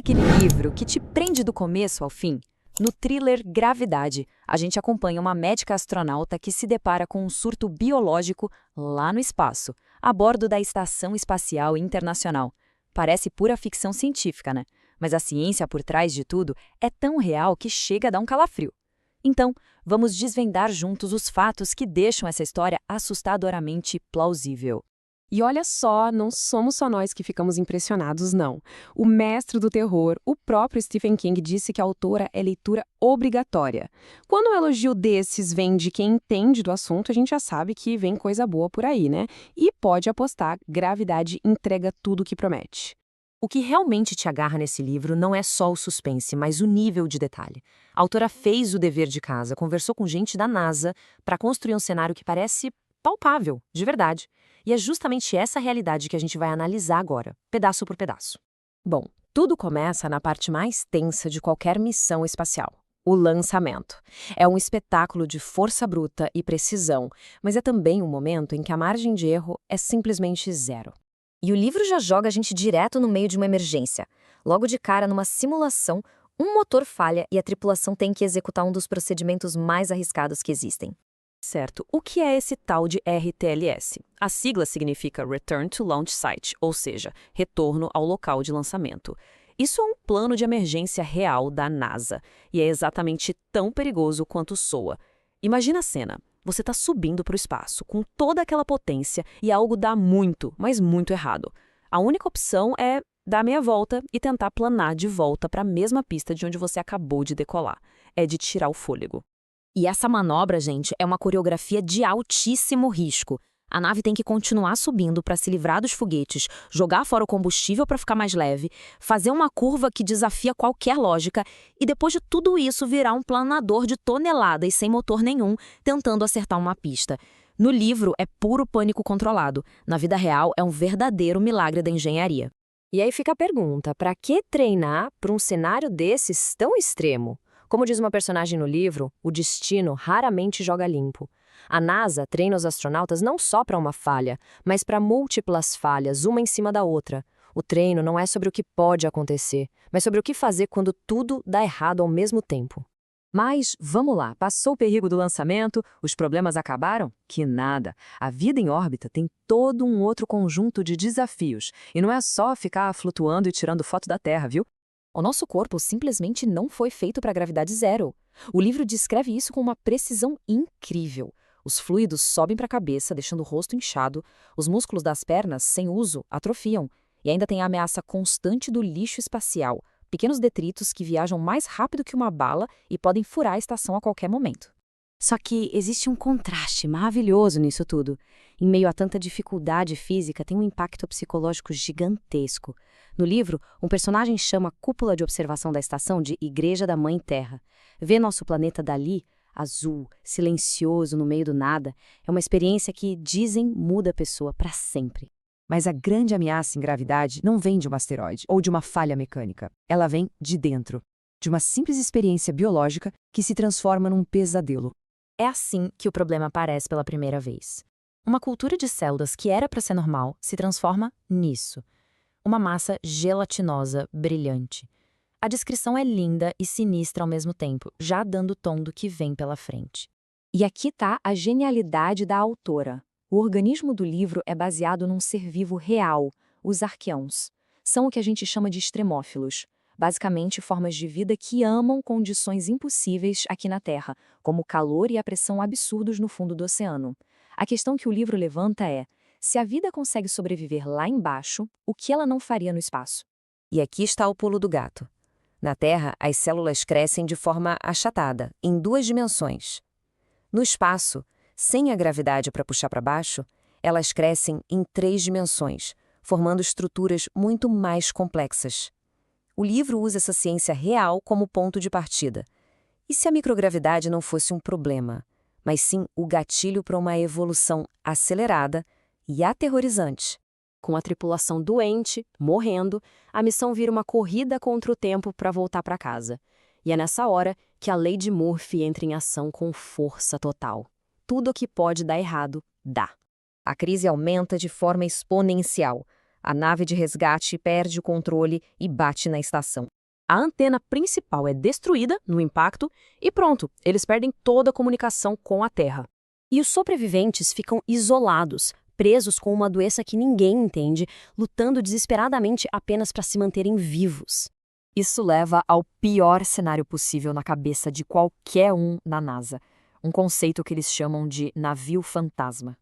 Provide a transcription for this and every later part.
aquele livro que te prende do começo ao fim? No thriller Gravidade, a gente acompanha uma médica astronauta que se depara com um surto biológico lá no espaço, a bordo da Estação Espacial Internacional. Parece pura ficção científica, né? Mas a ciência por trás de tudo é tão real que chega a dar um calafrio. Então, vamos desvendar juntos os fatos que deixam essa história assustadoramente plausível. E olha só, não somos só nós que ficamos impressionados, não. O mestre do terror, o próprio Stephen King, disse que a autora é leitura obrigatória. Quando um elogio desses vem de quem entende do assunto, a gente já sabe que vem coisa boa por aí, né? E pode apostar, Gravidade entrega tudo o que promete. O que realmente te agarra nesse livro não é só o suspense, mas o nível de detalhe. A autora fez o dever de casa, conversou com gente da NASA para construir um cenário que parece palpável, de verdade. E é justamente essa realidade que a gente vai analisar agora, pedaço por pedaço. Bom, tudo começa na parte mais tensa de qualquer missão espacial. O lançamento. É um espetáculo de força bruta e precisão, mas é também um momento em que a margem de erro é simplesmente zero. E o livro já joga a gente direto no meio de uma emergência. Logo de cara, numa simulação, um motor falha e a tripulação tem que executar um dos procedimentos mais arriscados que existem. Certo, o que é esse tal de RTLS? A sigla significa Return to Launch Site, ou seja, retorno ao local de lançamento. Isso é um plano de emergência real da NASA, e é exatamente tão perigoso quanto soa. Imagina a cena. Você está subindo para o espaço, com toda aquela potência, e algo dá muito, mas muito errado. A única opção é dar meia volta e tentar planar de volta para a mesma pista de onde você acabou de decolar. É de tirar o fôlego. E essa manobra, gente, é uma coreografia de altíssimo risco. A nave tem que continuar subindo para se livrar dos foguetes, jogar fora o combustível para ficar mais leve, fazer uma curva que desafia qualquer lógica e depois de tudo isso virar um planador de toneladas sem motor nenhum, tentando acertar uma pista. No livro é puro pânico controlado. Na vida real é um verdadeiro milagre da engenharia. E aí fica a pergunta, para que treinar para um cenário desses tão extremo? Como diz uma personagem no livro, o destino raramente joga limpo. A NASA treina os astronautas não só para uma falha, mas para múltiplas falhas, uma em cima da outra. O treino não é sobre o que pode acontecer, mas sobre o que fazer quando tudo dá errado ao mesmo tempo. Mas, vamos lá, passou o perigo do lançamento, os problemas acabaram? Que nada! A vida em órbita tem todo um outro conjunto de desafios, e não é só ficar flutuando e tirando foto da Terra, viu? O nosso corpo simplesmente não foi feito para gravidade zero. O livro descreve isso com uma precisão incrível. Os fluidos sobem para a cabeça, deixando o rosto inchado, os músculos das pernas, sem uso, atrofiam, e ainda tem a ameaça constante do lixo espacial, pequenos detritos que viajam mais rápido que uma bala e podem furar a estação a qualquer momento. Só que existe um contraste maravilhoso nisso tudo. Em meio a tanta dificuldade física, tem um impacto psicológico gigantesco. No livro, um personagem chama a cúpula de observação da estação de Igreja da Mãe Terra. Ver nosso planeta dali, azul, silencioso, no meio do nada, é uma experiência que, dizem, muda a pessoa para sempre. Mas a grande ameaça em gravidade não vem de um asteroide ou de uma falha mecânica. Ela vem de dentro, de uma simples experiência biológica que se transforma num pesadelo. É assim que o problema aparece pela primeira vez. Uma cultura de células que era para ser normal se transforma nisso. Uma massa gelatinosa, brilhante. A descrição é linda e sinistra ao mesmo tempo, já dando o tom do que vem pela frente. E aqui está a genialidade da autora. O organismo do livro é baseado num ser vivo real, os arqueões. São o que a gente chama de extremófilos. Basicamente, formas de vida que amam condições impossíveis aqui na Terra, como o calor e a pressão absurdos no fundo do oceano. A questão que o livro levanta é, se a vida consegue sobreviver lá embaixo, o que ela não faria no espaço? E aqui está o pulo do gato. Na Terra, as células crescem de forma achatada, em 2 dimensões. No espaço, sem a gravidade para puxar para baixo, elas crescem em 3 dimensões, formando estruturas muito mais complexas. O livro usa essa ciência real como ponto de partida. E se a microgravidade não fosse um problema, mas sim o gatilho para uma evolução acelerada e aterrorizante? Com a tripulação doente, morrendo, a missão vira uma corrida contra o tempo para voltar para casa. E é nessa hora que a lei de Murphy entra em ação com força total. Tudo o que pode dar errado, dá. A crise aumenta de forma exponencial. A nave de resgate perde o controle e bate na estação. A antena principal é destruída no impacto e pronto, eles perdem toda a comunicação com a Terra. E os sobreviventes ficam isolados, presos com uma doença que ninguém entende, lutando desesperadamente apenas para se manterem vivos. Isso leva ao pior cenário possível na cabeça de qualquer um na NASA, um conceito que eles chamam de navio fantasma.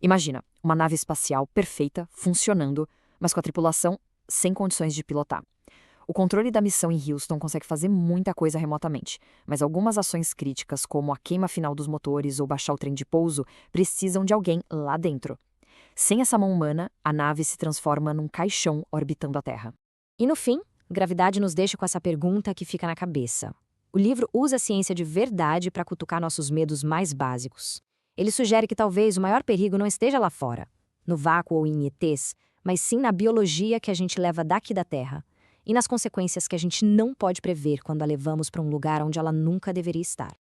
Imagina, uma nave espacial perfeita, funcionando, mas com a tripulação sem condições de pilotar. O controle da missão em Houston consegue fazer muita coisa remotamente, mas algumas ações críticas, como a queima final dos motores ou baixar o trem de pouso, precisam de alguém lá dentro. Sem essa mão humana, a nave se transforma num caixão orbitando a Terra. E no fim, Gravidade nos deixa com essa pergunta que fica na cabeça. O livro usa a ciência de verdade para cutucar nossos medos mais básicos. Ele sugere que talvez o maior perigo não esteja lá fora, no vácuo ou em ETs, mas sim na biologia que a gente leva daqui da Terra e nas consequências que a gente não pode prever quando a levamos para um lugar onde ela nunca deveria estar.